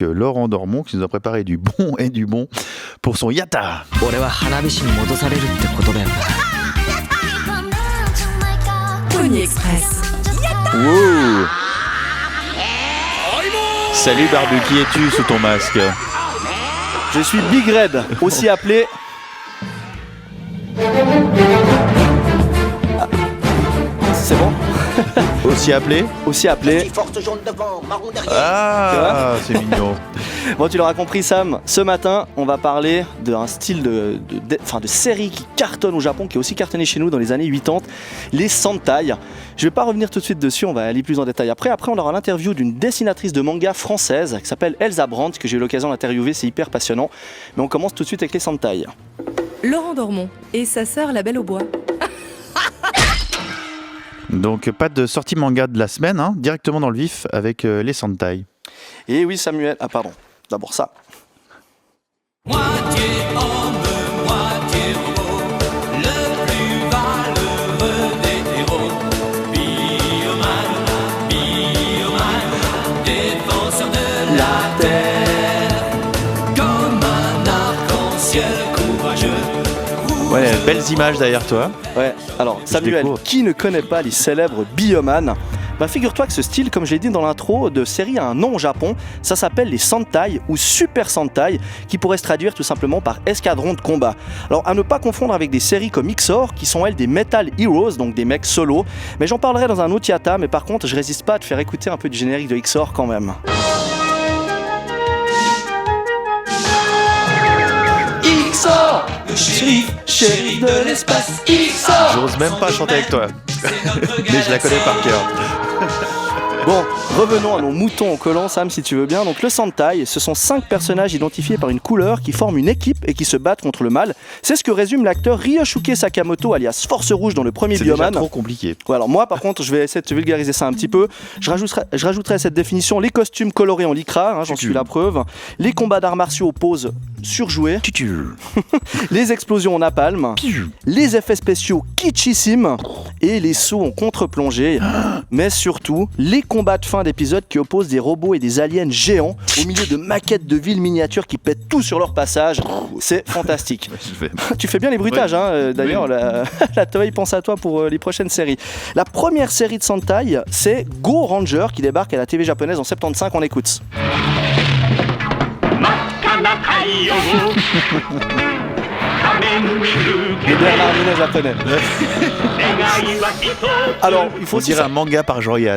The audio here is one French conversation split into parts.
Laurent Dormont qui nous a préparé du bon et du bon pour son Yatta. Pony Express. Wow. Salut Barbu, qui es-tu sous ton masque? Je suis Big Red, aussi appelé... C'est bon? Aussi appelé? Aussi appelé... Ah, c'est mignon. Bon, tu l'auras compris Sam, ce matin on va parler d'un style de série qui cartonne au Japon, qui a aussi cartonné chez nous dans les années 80, les Sentai. Je vais pas revenir tout de suite dessus, on va aller plus en détail après. Après on aura l'interview d'une dessinatrice de manga française qui s'appelle Elsa Brandt, que j'ai eu l'occasion d'interviewer, c'est hyper passionnant. Mais on commence tout de suite avec les Sentai. Laurent Dormont et sa sœur La Belle au Bois. Donc pas de sortie manga de la semaine, hein, directement dans le vif avec les Sentai. Et oui Samuel, ah pardon, d'abord ça. Moitié homme, moitié robot, le plus valeureux des héros. Bioman, défenseur de la terre, comme un arc-en-ciel courageux. Ouais, belles images derrière toi. Ouais, alors Samuel, qui ne connaît pas les célèbres Bioman? Bah figure-toi que ce style, comme je l'ai dit dans l'intro de série, a un nom au Japon. Ça s'appelle les Sentai ou Super Sentai, qui pourrait se traduire tout simplement par escadron de combat. Alors à ne pas confondre avec des séries comme XOR, qui sont elles des Metal Heroes, donc des mecs solo. Mais j'en parlerai dans un autre Yatta, mais par contre je résiste pas à te faire écouter un peu du générique de XOR quand même. XOR, le shérif de l'espace. XOR, j'ose même pas chanter avec toi, mais je la connais par cœur. Bon, revenons à nos moutons collants, Sam, si tu veux bien. Donc le Sentai, ce sont 5 personnages identifiés par une couleur qui forment une équipe et qui se battent contre le mal. C'est ce que résume l'acteur Ryosuke Sakamoto, alias Force Rouge dans le premier Bioman. C'est déjà trop compliqué. Ouais, alors moi, par contre, je vais essayer de te vulgariser ça un petit peu. Je rajouterai à cette définition les costumes colorés en lycra, hein, j'en suis la preuve. Les combats d'arts martiaux aux poses surjouées. Les explosions en napalm. Les effets spéciaux kitschissimes. Et les sauts en contre-plongée. Mais surtout, les combats de fin d'épisode qui opposent des robots et des aliens géants au milieu de maquettes de villes miniatures qui pètent tout sur leur passage. C'est fantastique. Tu fais bien les bruitages, hein. D'ailleurs, la Toei pense à toi pour les prochaines séries. La première série de Sentai, c'est Go Ranger qui débarque à la TV japonaise en 75. On écoute. Les Bernard Minet japonais. Alors, il faut dire un manga par Jorian.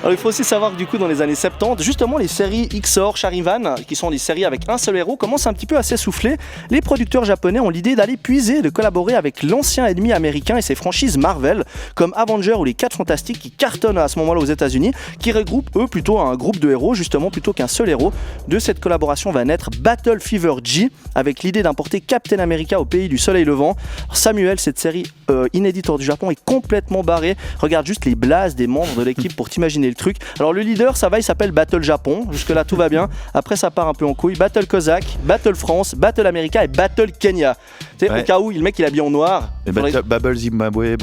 Alors, il faut aussi savoir que du coup, dans les années 70, justement, les séries XOR, Charivan, qui sont des séries avec un seul héros, commencent un petit peu à s'essouffler. Les producteurs japonais ont l'idée d'aller puiser, de collaborer avec l'ancien ennemi américain et ses franchises Marvel, comme Avengers ou les 4 Fantastiques qui cartonnent à ce moment-là aux États-Unis, qui regroupent eux plutôt un groupe de héros, justement, plutôt qu'un seul héros. De cette collaboration va naître Battle Fever G, avec l'idée d'importer Captain America au pays du soleil levant. Alors, Samuel, cette série inédite hors du Japon est complètement barrée. Regarde juste les blases des membres de l'équipe pour t'imaginer le truc. Alors le leader, ça va, il s'appelle Battle Japon. Jusque là tout va bien. Après ça part un peu en couille. Battle Cossack, Battle France, Battle America et Battle Kenya. Tu sais, au cas où le mec il est habillé en noir. Et Bubble Zimbabwe.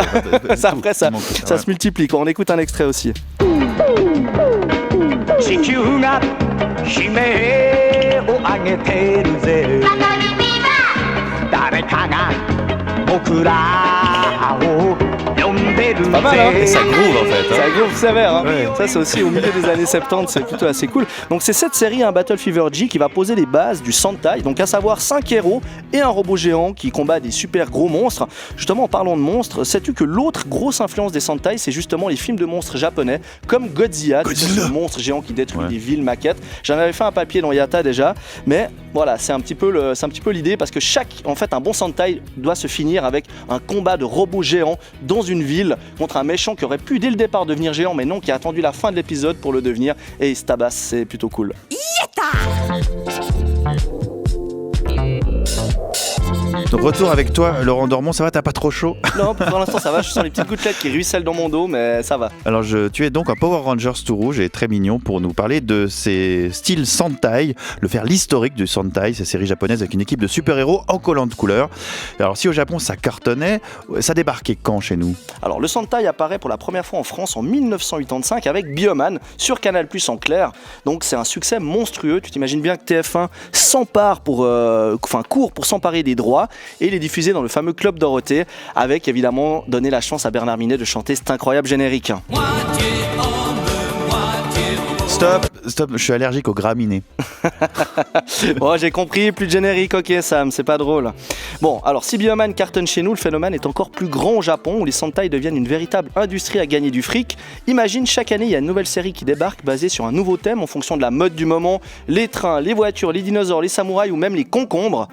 Ça après ça se multiplie. On écoute un extrait aussi. C'est pas mal, hein. Et ça groove en fait. Ça groove sévère, hein. Ouais. Ça c'est aussi au milieu des années 70, c'est plutôt assez cool. Donc c'est cette série, un Battle Fever G, qui va poser les bases du Sentai, donc à savoir 5 héros et un robot géant qui combat des super gros monstres. Justement, en parlant de monstres, sais-tu que l'autre grosse influence des Sentai, c'est justement les films de monstres japonais, comme Godzilla, ce monstre géant qui détruit des villes maquettes. J'en avais fait un papier dans Yatta déjà, mais voilà, c'est un petit peu l'idée, parce que un bon Sentai doit se finir avec un combat de robots géants dans une ville contre un méchant qui aurait pu dès le départ devenir géant, mais non, qui a attendu la fin de l'épisode pour le devenir, et il se tabasse, c'est plutôt cool. De retour avec toi, Laurent Dormont, ça va, t'as pas trop chaud? Non, pour l'instant ça va, je sens les petites gouttelettes qui ruissellent dans mon dos, mais ça va. Alors tu es donc un Power Rangers tout rouge et très mignon pour nous parler de ces styles Sentai, l'historique du Sentai, ces séries japonaises avec une équipe de super-héros en collant de couleurs. Alors si au Japon ça cartonnait, ça débarquait quand chez nous? Alors le Sentai apparaît pour la première fois en France en 1985 avec Bioman sur Canal+ en clair. Donc c'est un succès monstrueux. Tu t'imagines bien que TF1 court pour s'emparer des droits et les diffuser dans le fameux Club Dorothée, avec évidemment donné la chance à Bernard Minet de chanter cet incroyable générique. Moitié homme, moitié robot. Stop, je suis allergique aux graminées. Bon, j'ai compris, plus de générique, ok Sam, c'est pas drôle. Bon, alors si Bioman cartonne chez nous, le phénomène est encore plus grand au Japon, où les Sentai deviennent une véritable industrie à gagner du fric. Imagine, chaque année, il y a une nouvelle série qui débarque basée sur un nouveau thème en fonction de la mode du moment. Les trains, les voitures, les dinosaures, les samouraïs ou même les concombres.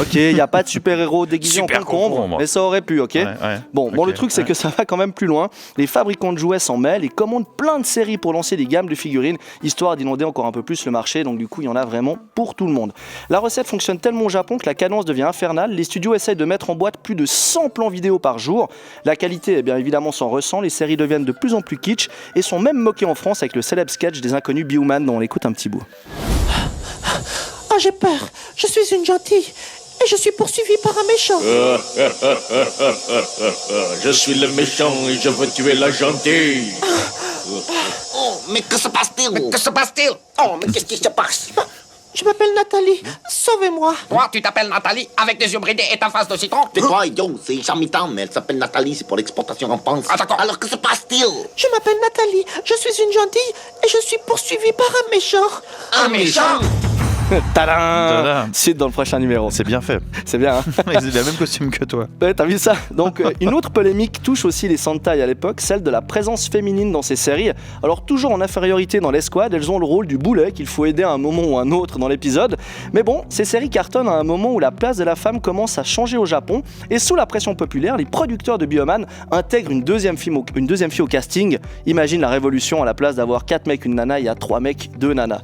Ok, il n'y a pas de super-héros déguisés en concombre, mais ça aurait pu, ok, Ouais. Bon, le truc c'est que ça va quand même plus loin. Les fabricants de jouets s'en mêlent et commandent plein de séries pour lancer des gammes de figurines, histoire d'inonder encore un peu plus le marché, donc du coup il y en a vraiment pour tout le monde. La recette fonctionne tellement au Japon que la cadence devient infernale. Les studios essayent de mettre en boîte plus de 100 plans vidéo par jour. La qualité, bien évidemment, s'en ressent, les séries deviennent de plus en plus kitsch et sont même moquées en France avec le célèbre sketch des inconnus Bioman dont on écoute un petit bout. Oh, j'ai peur. Je suis une gentille. Et je suis poursuivie par un méchant. Je suis le méchant et je veux tuer la gentille. Oh, mais que se passe-t-il? Mais que se passe-t-il? Oh, mais qu'est-ce qui se passe? Je m'appelle Nathalie. Sauvez-moi. Toi, tu t'appelles Nathalie avec des yeux bridés et ta face de citron? C'est quoi, idiot? C'est Charmitan, mais elle s'appelle Nathalie, c'est pour l'exportation en France. Ah, d'accord. Alors, que se passe-t-il? Je m'appelle Nathalie. Je suis une gentille et je suis poursuivie par un méchant. Un méchant? Tadam Tadam. Suite dans le prochain numéro. C'est bien fait. C'est bien, hein. Ils ont le même costume que toi. Ouais, t'as vu ça? Donc, une autre polémique touche aussi les Sentai à l'époque, celle de la présence féminine dans ces séries. Alors, toujours en infériorité dans l'escouade, elles ont le rôle du boulet qu'il faut aider à un moment ou à un autre dans l'épisode. Mais bon, ces séries cartonnent à un moment où la place de la femme commence à changer au Japon. Et sous la pression populaire, les producteurs de Bioman intègrent une deuxième fille au casting. Imagine la révolution, à la place d'avoir 4 mecs, une nana, il y a 3 mecs, 2 nanas.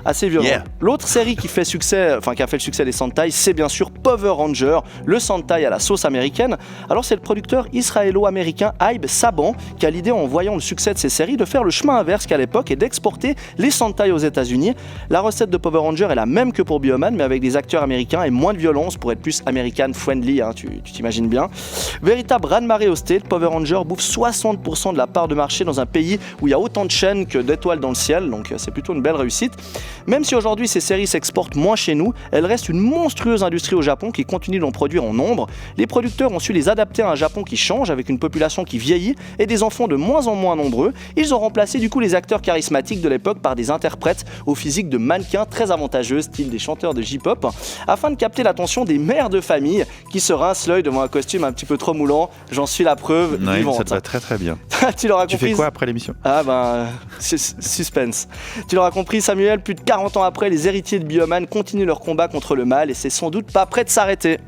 Assez violent. Yeah. L'autre série qui a fait le succès des Sentai, c'est bien sûr Power Rangers, le Sentai à la sauce américaine. Alors c'est le producteur israélo-américain Abe Saban qui a l'idée, en voyant le succès de ces séries, de faire le chemin inverse qu'à l'époque et d'exporter les Sentai aux États-Unis. La recette de Power Rangers est la même que pour Bioman, mais avec des acteurs américains et moins de violence pour être plus American friendly, hein, tu t'imagines bien. Véritable raz-de-marée au state, Power Rangers bouffe 60% de la part de marché dans un pays où il y a autant de chaînes que d'étoiles dans le ciel, donc c'est plutôt une belle réussite. Même si aujourd'hui ces séries s'exportent moins chez nous, elles restent une monstrueuse industrie au Japon qui continue d'en produire en nombre. Les producteurs ont su les adapter à un Japon qui change, avec une population qui vieillit et des enfants de moins en moins nombreux. Ils ont remplacé du coup les acteurs charismatiques de l'époque par des interprètes au physique de mannequins très avantageux, style des chanteurs de J-pop, afin de capter l'attention des mères de famille qui se rincent l'œil devant un costume un petit peu trop moulant. J'en suis la preuve Ouais, vivante. ça te va très très bien. Tu l'auras Tu compris. fais quoi après l'émission? Ah ben, suspense. Tu l'auras compris, Samuel, plus de 40 ans après, les héritiers de Bioman continuent leur combat contre le mal et c'est sans doute pas prêt de s'arrêter.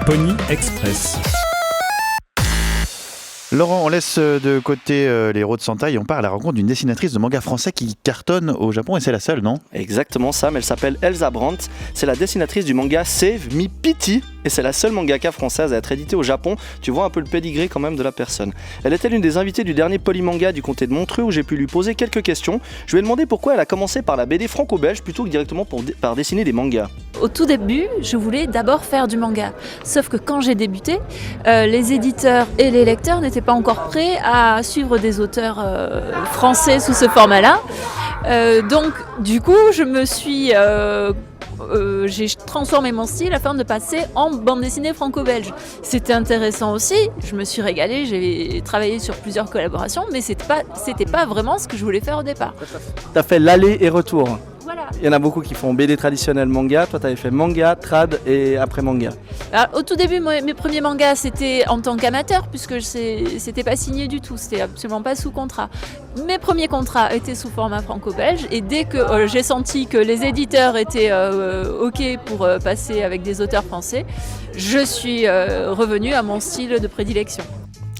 Pony Express. Laurent, on laisse de côté les héros de Sentai et on part à la rencontre d'une dessinatrice de manga français qui cartonne au Japon et c'est la seule, non? Exactement, Sam, elle s'appelle Elsa Brandt, c'est la dessinatrice du manga Save Me Pity et c'est la seule mangaka française à être éditée au Japon. Tu vois un peu le pédigré quand même de la personne. Elle était l'une des invitées du dernier Polymanga du comté de Montreux où j'ai pu lui poser quelques questions. Je lui ai demandé pourquoi elle a commencé par la BD franco-belge plutôt que directement par dessiner des mangas. Au tout début, je voulais d'abord faire du manga. Sauf que quand j'ai débuté, les éditeurs et les lecteurs n'étaient pas encore prêts à suivre des auteurs français sous ce format-là. Donc, du coup, j'ai transformé mon style afin de passer en bande dessinée franco-belge. C'était intéressant aussi, je me suis régalée, j'ai travaillé sur plusieurs collaborations, mais c'était pas vraiment ce que je voulais faire au départ. T'as fait l'aller et retour. Voilà, Il y en a beaucoup qui font BD traditionnel, manga. Toi, tu avais fait manga, trad et après manga. Alors, au tout début, mes premiers mangas, c'était en tant qu'amateur, puisque c'était pas signé du tout, c'était absolument pas sous contrat. Mes premiers contrats étaient sous format franco-belge, et dès que j'ai senti que les éditeurs étaient OK pour passer avec des auteurs français, je suis revenue à mon style de prédilection.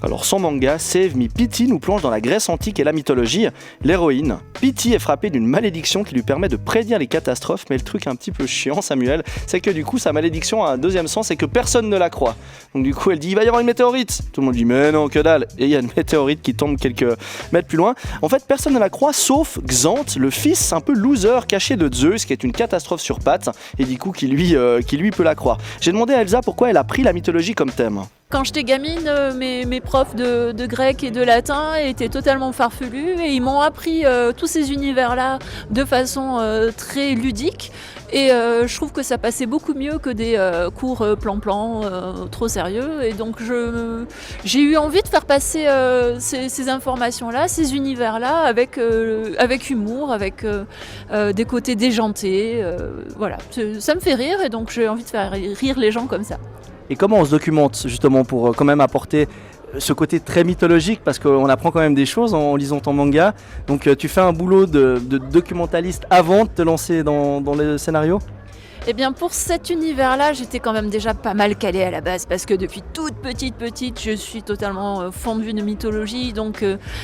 Alors son manga, Save Me Pity, nous plonge dans la Grèce antique et la mythologie. L'héroïne, Pity, est frappée d'une malédiction qui lui permet de prédire les catastrophes, mais le truc un petit peu chiant, Samuel, c'est que du coup sa malédiction a un deuxième sens et que personne ne la croit. Donc du coup elle dit il va y avoir une météorite. Tout le monde dit mais non, que dalle. Et il y a une météorite qui tombe quelques mètres plus loin. En fait personne ne la croit sauf Xanthe, le fils un peu loser caché de Zeus, qui est une catastrophe sur pattes et du coup qui lui peut la croire. J'ai demandé à Elsa pourquoi elle a pris la mythologie comme thème. Quand j'étais gamine, mes profs de grec et de latin étaient totalement farfelus et ils m'ont appris tous ces univers-là de façon très ludique. Et je trouve que ça passait beaucoup mieux que des cours plan-plan trop sérieux. Et donc j'ai eu envie de faire passer ces informations-là, ces univers-là avec humour, avec des côtés déjantés. Voilà, ça me fait rire et donc j'ai envie de faire rire les gens comme ça. Et comment on se documente justement pour quand même apporter ce côté très mythologique, parce qu'on apprend quand même des choses en lisant ton manga. Donc tu fais un boulot de documentaliste avant de te lancer dans le scénario ? Eh bien pour cet univers-là, j'étais quand même déjà pas mal calée à la base parce que depuis toute petite, je suis totalement fondue de mythologie. Donc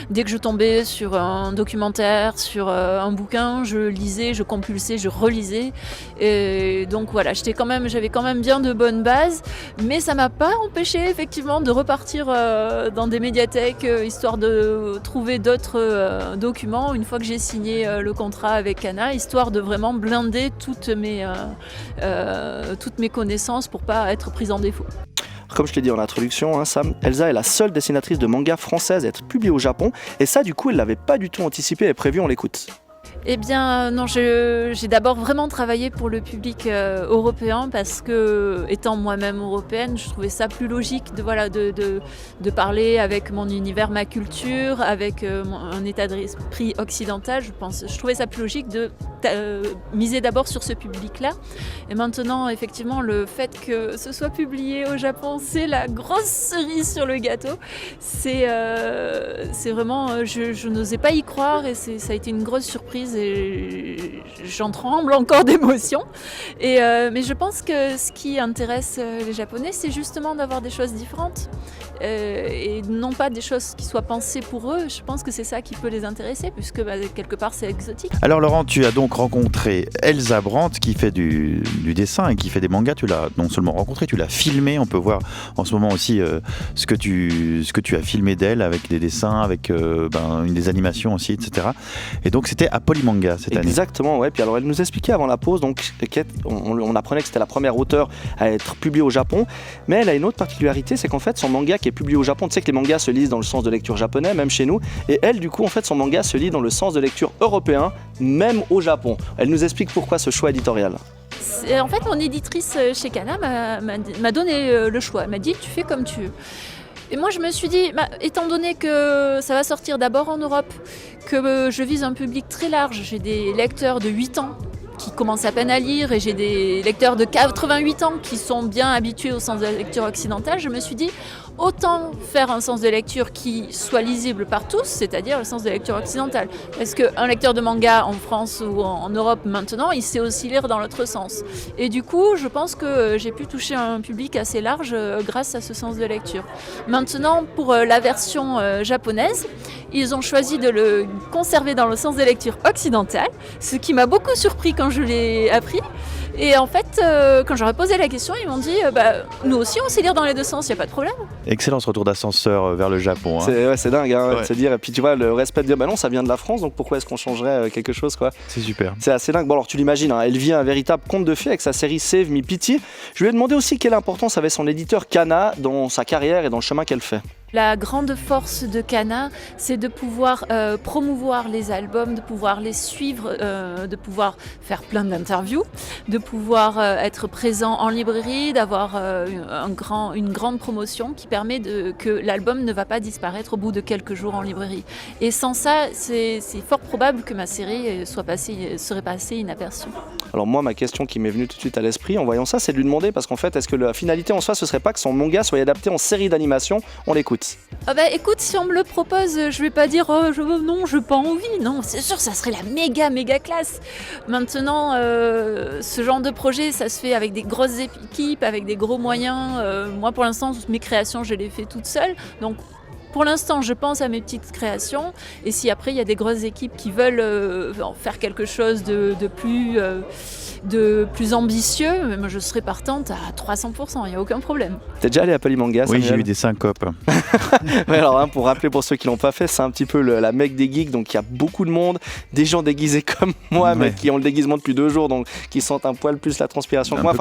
dès que je tombais sur un documentaire, sur un bouquin, je lisais, je compulsais, je relisais. Et donc voilà, j'avais quand même bien de bonnes bases, mais ça m'a pas empêché effectivement de repartir dans des médiathèques histoire de trouver d'autres documents une fois que j'ai signé le contrat avec Kana, histoire de vraiment blinder toutes mes connaissances pour pas être prise en défaut. Comme je t'ai dit en introduction, Sam, Elsa est la seule dessinatrice de manga française à être publiée au Japon, et ça du coup elle l'avait pas du tout anticipé et prévu, on l'écoute. Eh bien non, j'ai d'abord vraiment travaillé pour le public européen parce que, étant moi-même européenne, je trouvais ça plus logique de parler avec mon univers, ma culture, avec un état d'esprit occidental. Je trouvais ça plus logique de miser d'abord sur ce public-là. Et maintenant, effectivement, le fait que ce soit publié au Japon, c'est la grosse cerise sur le gâteau. C'est vraiment, je n'osais pas y croire et ça a été une grosse surprise. Et j'en tremble encore d'émotion. Mais je pense que ce qui intéresse les Japonais, c'est justement d'avoir des choses différentes. Et non pas des choses qui soient pensées pour eux. Je pense que c'est ça qui peut les intéresser, puisque quelque part c'est exotique. Alors Laurent, tu as donc rencontré Elsa Brandt qui fait du dessin et qui fait des mangas. Tu l'as non seulement rencontré, tu l'as filmé. On peut voir en ce moment aussi ce que tu as filmé d'elle avec des dessins, avec des animations aussi, etc. Et donc c'était à Polymanga cette année. Exactement, ouais. Puis alors elle nous expliquait avant la pause, donc on apprenait que c'était la première auteure à être publiée au Japon, mais elle a une autre particularité, c'est qu'en fait son manga qui est publié au Japon, tu sais que les mangas se lisent dans le sens de lecture japonais, même chez nous, et elle du coup en fait son manga se lit dans le sens de lecture européen, même au Japon. Elle nous explique pourquoi ce choix éditorial. En fait, mon éditrice chez Kana m'a donné le choix. Elle m'a dit tu fais comme tu veux. Et moi je me suis dit, étant donné que ça va sortir d'abord en Europe, que je vise un public très large, j'ai des lecteurs de 8 ans qui commencent à peine à lire et j'ai des lecteurs de 88 ans qui sont bien habitués au sens de la lecture occidentale, je me suis dit autant faire un sens de lecture qui soit lisible par tous, c'est-à-dire le sens de lecture occidentale. Parce qu'un lecteur de manga en France ou en Europe maintenant, il sait aussi lire dans l'autre sens. Et du coup, je pense que j'ai pu toucher un public assez large grâce à ce sens de lecture. Maintenant, pour la version japonaise, ils ont choisi de le conserver dans le sens de lecture occidentale, ce qui m'a beaucoup surpris quand je l'ai appris. Et en fait, quand j'aurais posé la question, ils m'ont dit nous aussi on sait lire dans les deux sens, il n'y a pas de problème. Excellent ce retour d'ascenseur vers le Japon. C'est dingue de ouais. se dire, et puis tu vois le respect de dire non, ça vient de la France, donc pourquoi est-ce qu'on changerait quelque chose quoi. C'est super. C'est assez dingue. Bon alors tu l'imagines, elle vit un véritable conte de fées avec sa série Save Me Pity. Je lui ai demandé aussi quelle importance avait son éditeur Kana dans sa carrière et dans le chemin qu'elle fait. La grande force de Kana, c'est de pouvoir promouvoir les albums, de pouvoir les suivre, de pouvoir faire plein d'interviews, de pouvoir être présent en librairie, d'avoir une grande promotion qui permet que l'album ne va pas disparaître au bout de quelques jours en librairie. Et sans ça, c'est fort probable que ma série serait passée inaperçue. Alors moi, ma question qui m'est venue tout de suite à l'esprit en voyant ça, c'est de lui demander, parce qu'en fait, est-ce que la finalité en soi, ce serait pas que son manga soit adapté en série d'animation? On l'écoute. Écoute, si on me le propose, je vais pas dire non, je n'ai pas envie. Non, c'est sûr, ça serait la méga classe. Maintenant, ce genre de projet, ça se fait avec des grosses équipes, avec des gros moyens. Moi, pour l'instant, toutes mes créations, je les fais toute seule. Donc, pour l'instant, je pense à mes petites créations. Et si après, il y a des grosses équipes qui veulent en faire quelque chose de plus ambitieux, moi, je serais partante à 300%, il n'y a aucun problème. T'es déjà allé à Polymanga, Oui, Samuel? j'ai eu des syncopes. Ouais, alors, pour rappeler pour ceux qui l'ont pas fait, c'est un petit peu la mecque des geeks, donc il y a beaucoup de monde, des gens déguisés comme moi, mais qui ont le déguisement depuis 2 jours, donc qui sentent un poil plus la transpiration que moi.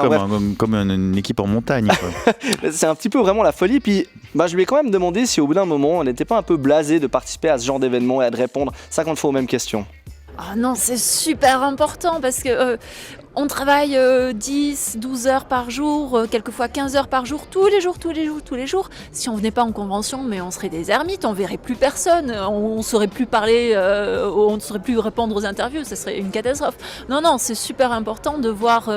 Comme une équipe en montagne, quoi. C'est un petit peu vraiment la folie. Puis je lui ai quand même demandé si au bout d'un moment, on n'était pas un peu blasé de participer à ce genre d'événement et de répondre 50 fois aux mêmes questions. Ah non, c'est super important parce que on travaille 10, 12 heures par jour, quelquefois 15 heures par jour, tous les jours. Si on venait pas en convention, mais on serait des ermites, on verrait plus personne, on saurait plus parler, on ne saurait plus répondre aux interviews, ça serait une catastrophe. Non, c'est super important de voir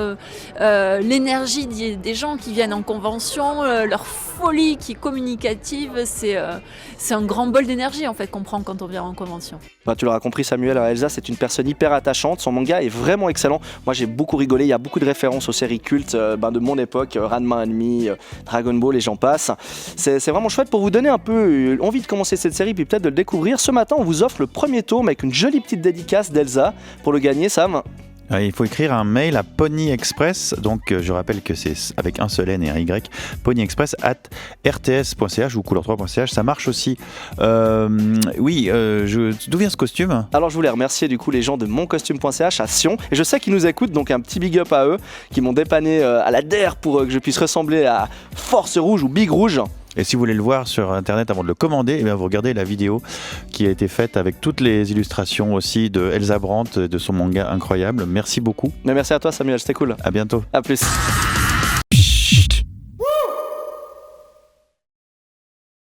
l'énergie des gens qui viennent en convention, leur folie qui est communicative, c'est un grand bol d'énergie en fait qu'on prend quand on vient en convention. Tu l'auras compris, Samuel, Elsa, c'est une personne hyper attachante, son manga est vraiment excellent. Moi j'ai beaucoup rigolé, il y a beaucoup de références aux séries cultes de mon époque, Ranma Enemy, Dragon Ball et j'en passe. C'est vraiment chouette. Pour vous donner un peu envie de commencer cette série puis peut-être de le découvrir, ce matin on vous offre le premier tome avec une jolie petite dédicace d'Elsa. Pour le gagner, Sam, Il faut écrire un mail à Pony Express, donc je rappelle que c'est avec un seul N et un Y, ponyexpress@rts.ch ou couleur3.ch, ça marche aussi. D'où vient ce costume ? Alors je voulais remercier du coup les gens de moncostume.ch à Sion, et je sais qu'ils nous écoutent, donc un petit big up à eux, qui m'ont dépanné à la DER pour que je puisse ressembler à Force Rouge ou Big Rouge. Et si vous voulez le voir sur internet avant de le commander, vous regardez la vidéo qui a été faite avec toutes les illustrations aussi de Elsa Brandt, de son manga incroyable. Merci beaucoup. Mais merci à toi Samuel, c'était cool. À bientôt. À plus.